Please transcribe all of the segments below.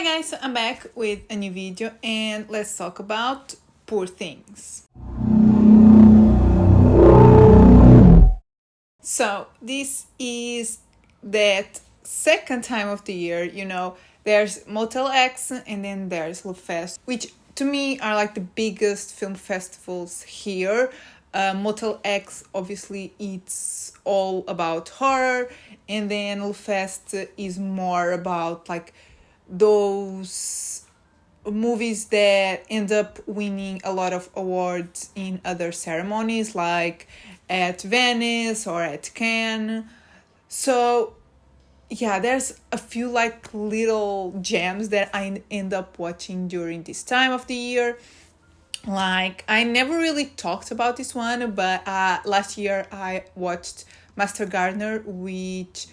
guys, I'm back with a new video and let's talk about Poor Things. So this is that second time of the year, there's Motel X and then there's Fest, which to me are like the biggest film festivals here. Motel X, obviously, it's all about horror, and then Fest is more about like those movies that end up winning a lot of awards in other ceremonies, like at Venice or at Cannes. So yeah, there's a few like little gems that I end up watching during this time of the year. Like, I never really talked about this one, but last year I watched Master Gardener, which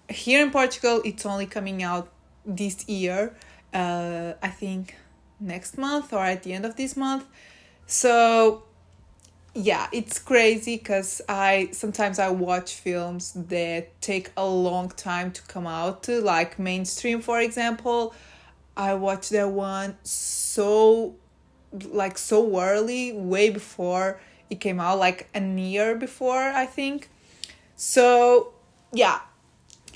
here in Portugal it's only coming out this year. I think next month or at the end of this month. So yeah, it's crazy because sometimes I watch films that take a long time to come out, like Mainstream, for example. I watched that one so early, way before it came out, like a year before, I think. So yeah,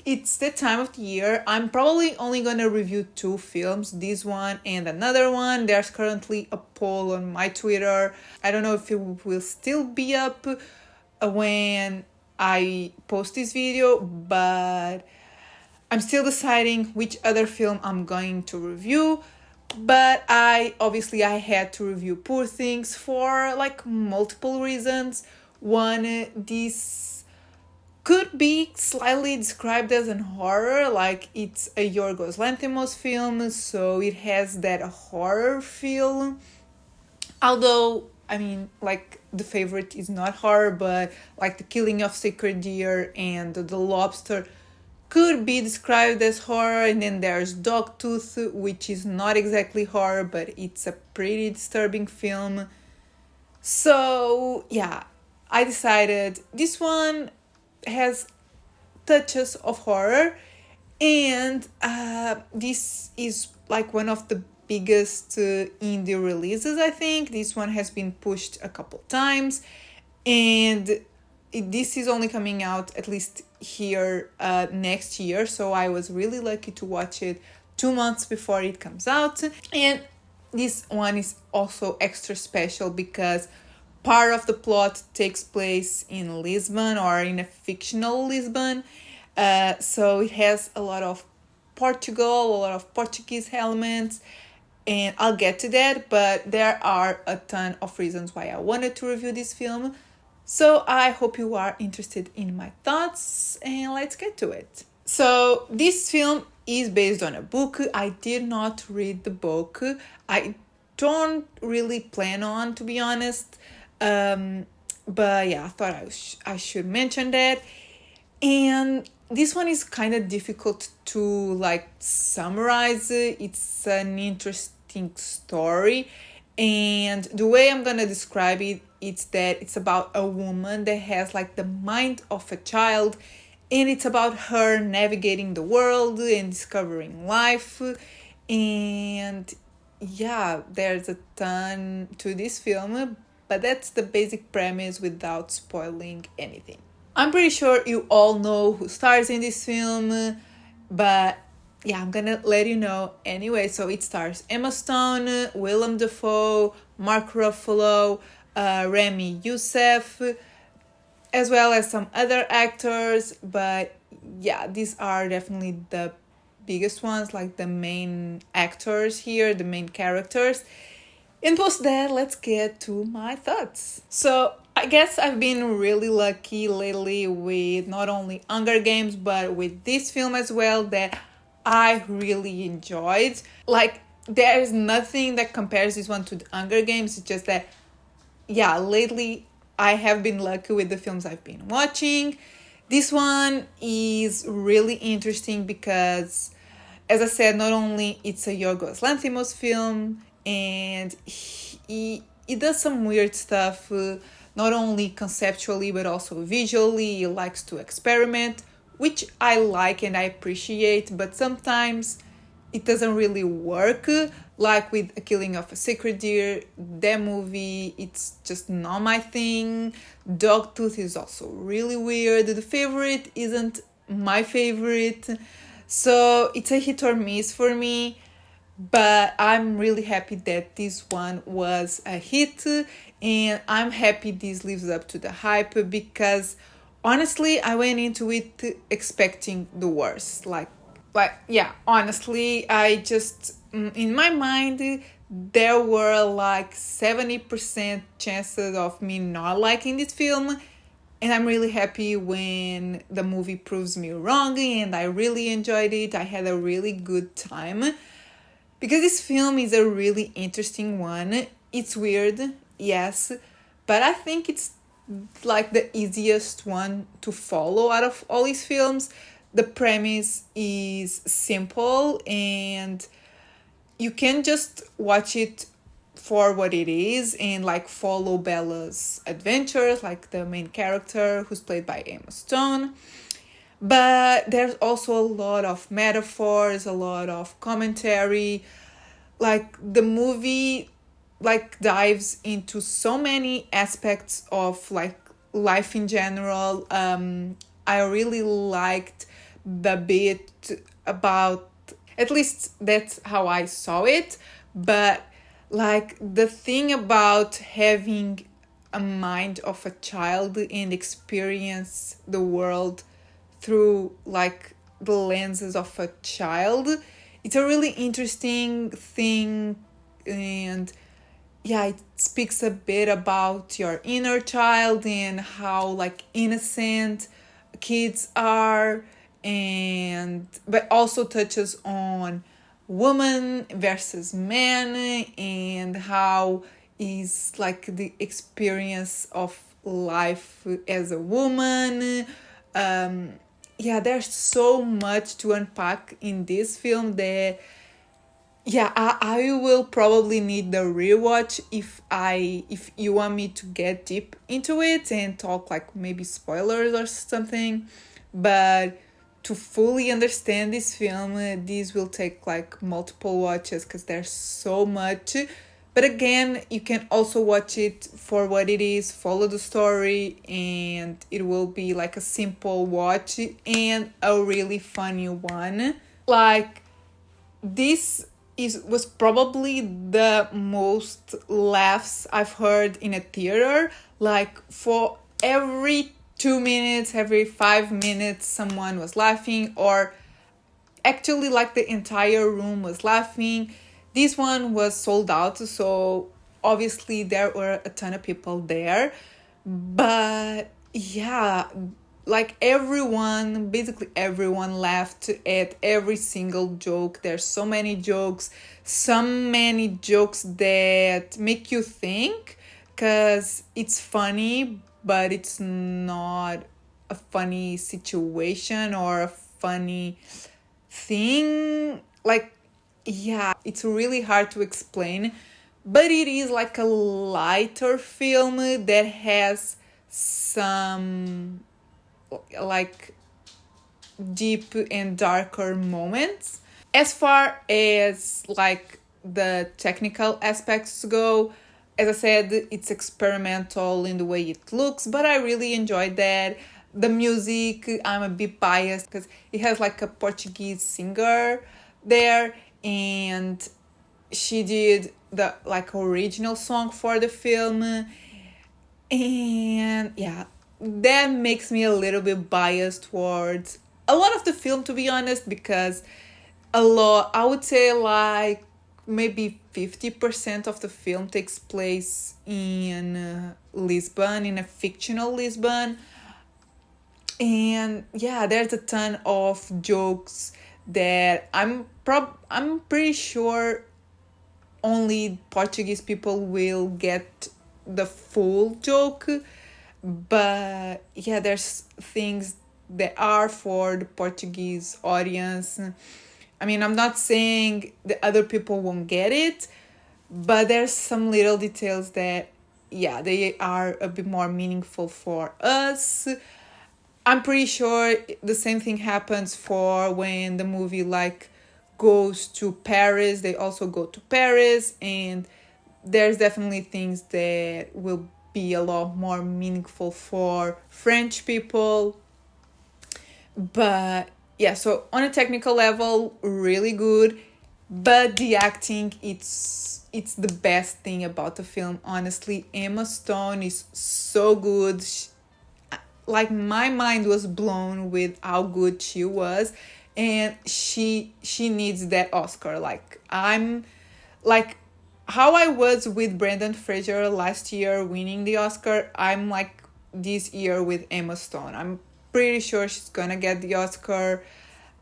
it's the time of the year. I'm probably only gonna review two films, this one and another one. There's currently a poll on my Twitter. I don't know if it will still be up when I post this video, but I'm still deciding which other film I'm going to review. But I had to review Poor Things for like multiple reasons. One, this could be slightly described as an horror, like it's a Yorgos Lanthimos film, so it has that horror feel. Although, I mean, like, The Favorite is not horror, but like The Killing of Sacred Deer and The Lobster could be described as horror. And then there's Dogtooth, which is not exactly horror, but it's a pretty disturbing film. So yeah, I decided this one has touches of horror, and this is like one of the biggest indie releases. I think this one has been pushed a couple times, and this is only coming out at least here next year, so I was really lucky to watch it 2 months before it comes out. And this one is also extra special because part of the plot takes place in Lisbon, or in a fictional Lisbon, so it has a lot of Portugal, a lot of Portuguese elements, and I'll get to that. But there are a ton of reasons why I wanted to review this film. So I hope you are interested in my thoughts, and let's get to it. So this film is based on a book. I did not read the book. I don't really plan on, to be honest. But yeah, I thought I should mention that. And this one is kind of difficult to like summarize. It's an interesting story. And the way I'm gonna describe it, it's that it's about a woman that has like the mind of a child, and it's about her navigating the world and discovering life. And yeah, there's a ton to this film, but that's the basic premise without spoiling anything. I'm pretty sure you all know who stars in this film, but yeah, I'm gonna let you know anyway. So it stars Emma Stone, Willem Dafoe, Mark Ruffalo, Rami Youssef, as well as some other actors. But yeah, these are definitely the biggest ones, like the main actors here, the main characters. And post that, let's get to my thoughts. So I guess I've been really lucky lately with not only Hunger Games, but with this film as well, that I really enjoyed. Like, there is nothing that compares this one to the Hunger Games. It's just that, yeah, lately I have been lucky with the films I've been watching. This one is really interesting because, as I said, not only it's a Yorgos Lanthimos film, and he does some weird stuff, not only conceptually but also visually. He likes to experiment, which I like and I appreciate, but sometimes it doesn't really work. Like with A Killing of a Sacred Deer, that movie, it's just not my thing. Dogtooth is also really weird. The Favorite isn't my favorite. So it's a hit or miss for me. But I'm really happy that this one was a hit, and I'm happy this lives up to the hype because honestly, I went into it expecting the worst. Yeah, honestly, I just, in my mind, there were like 70% chances of me not liking this film. And I'm really happy when the movie proves me wrong, and I really enjoyed it. I had a really good time because this film is a really interesting one. It's weird, yes, but I think it's like the easiest one to follow out of all these films. The premise is simple and you can just watch it for what it is and like follow Bella's adventures, like the main character who's played by Emma Stone. But there's also a lot of metaphors, a lot of commentary. Like the movie like dives into so many aspects of like life in general. I really liked the bit about, at least that's how I saw it, but like the thing about having a mind of a child and experience the world through like the lenses of a child, it's a really interesting thing. And yeah, it speaks a bit about your inner child and how like innocent kids are, and but also touches on woman versus man and how is like the experience of life as a woman. Yeah, there's so much to unpack in this film that yeah, I will probably need the rewatch if you want me to get deep into it and talk like maybe spoilers or something. But to fully understand this film, this will take like multiple watches because there's so much. But again, you can also watch it for what it is, follow the story, and it will be like a simple watch and a really funny one. Like this was probably the most laughs I've heard in a theater. Like for every 2 minutes, every 5 minutes, someone was laughing, or actually like the entire room was laughing. This one was sold out, so obviously there were a ton of people there. But yeah, like everyone, basically everyone laughed at every single joke. There's so many jokes, so many jokes that make you think, because it's funny, but it's not a funny situation or a funny thing. Like, yeah, it's really hard to explain, but it is like a lighter film that has some like deep and darker moments. As far as like the technical aspects go, as I said, it's experimental in the way it looks, but I really enjoyed that. The music, I'm a bit biased because it has like a Portuguese singer there, and she did the like original song for the film. And yeah, that makes me a little bit biased towards a lot of the film, to be honest, because I would say like maybe 50% of the film takes place in Lisbon, in a fictional Lisbon. And yeah, there's a ton of jokes that I'm pretty sure only Portuguese people will get the full joke. But yeah, there's things that are for the Portuguese audience. I mean, I'm not saying the other people won't get it, but there's some little details that, yeah, they are a bit more meaningful for us. I'm pretty sure the same thing happens for when the movie like goes to Paris, they also go to Paris, and there's definitely things that will be a lot more meaningful for French people. But yeah, so on a technical level, really good. But the acting, it's the best thing about the film. Honestly, Emma Stone is so good. Like, my mind was blown with how good she was, and she needs that Oscar. Like, I'm like how I was with Brendan Fraser last year winning the Oscar. I'm like this year with Emma Stone. I'm pretty sure she's gonna get the Oscar.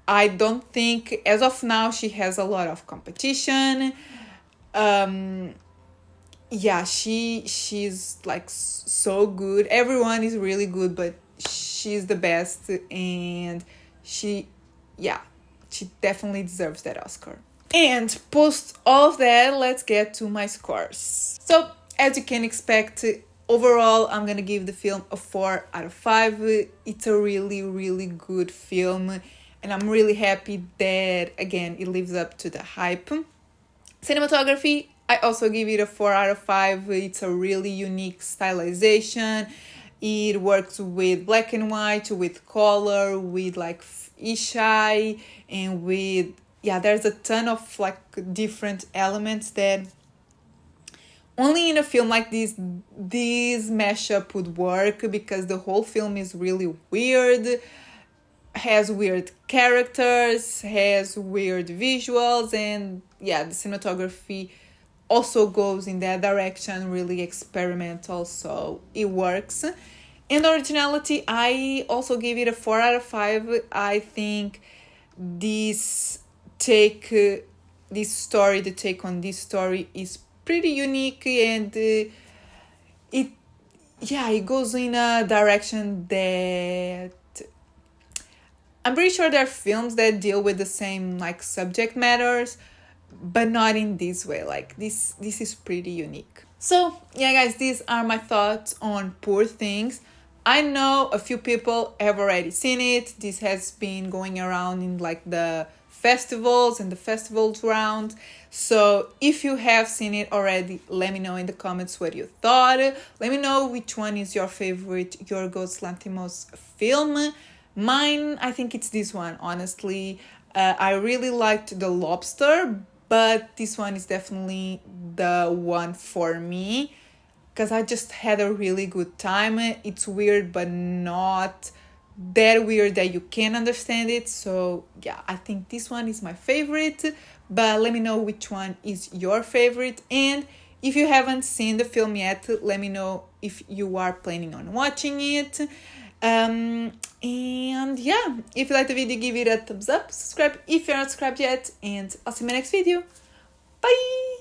I don't think as of now she has a lot of competition. Yeah, she's like so good. Everyone is really good, but she's the best, and she yeah, she definitely deserves that Oscar. And post all of that, let's get to my scores. So, as you can expect, overall, I'm gonna give the film a 4 out of 5. It's a really, really good film, and I'm really happy that, again, it lives up to the hype. Cinematography, I also give it a 4 out of 5. It's a really unique stylization. It works with black and white, with color, with like fisheye, and with, yeah, there's a ton of like different elements that only in a film like this mashup would work, because the whole film is really weird, has weird characters, has weird visuals, and yeah, the cinematography also goes in that direction, really experimental, so it works. And originality, I also give it a 4 out of 5. I think this take the take on this story is pretty unique, and it goes in a direction that I'm pretty sure there are films that deal with the same like subject matters, but not in this way. Like, this is pretty unique. So yeah, guys, these are my thoughts on Poor Things. I know a few people have already seen it. This has been going around in like the festivals and the festivals round. So if you have seen it already, let me know in the comments what you thought. Let me know which one is your favorite Yorgos Lanthimos film. Mine, I think it's this one, honestly. I really liked The Lobster, but this one is definitely the one for me, because I just had a really good time. It's weird, but not that weird that you can't understand it. So yeah, I think this one is my favorite, but let me know which one is your favorite. And if you haven't seen the film yet, let me know if you are planning on watching it. And yeah, if you like the video, give it a thumbs up, subscribe if you're not subscribed yet, and I'll see you in my next video. Bye!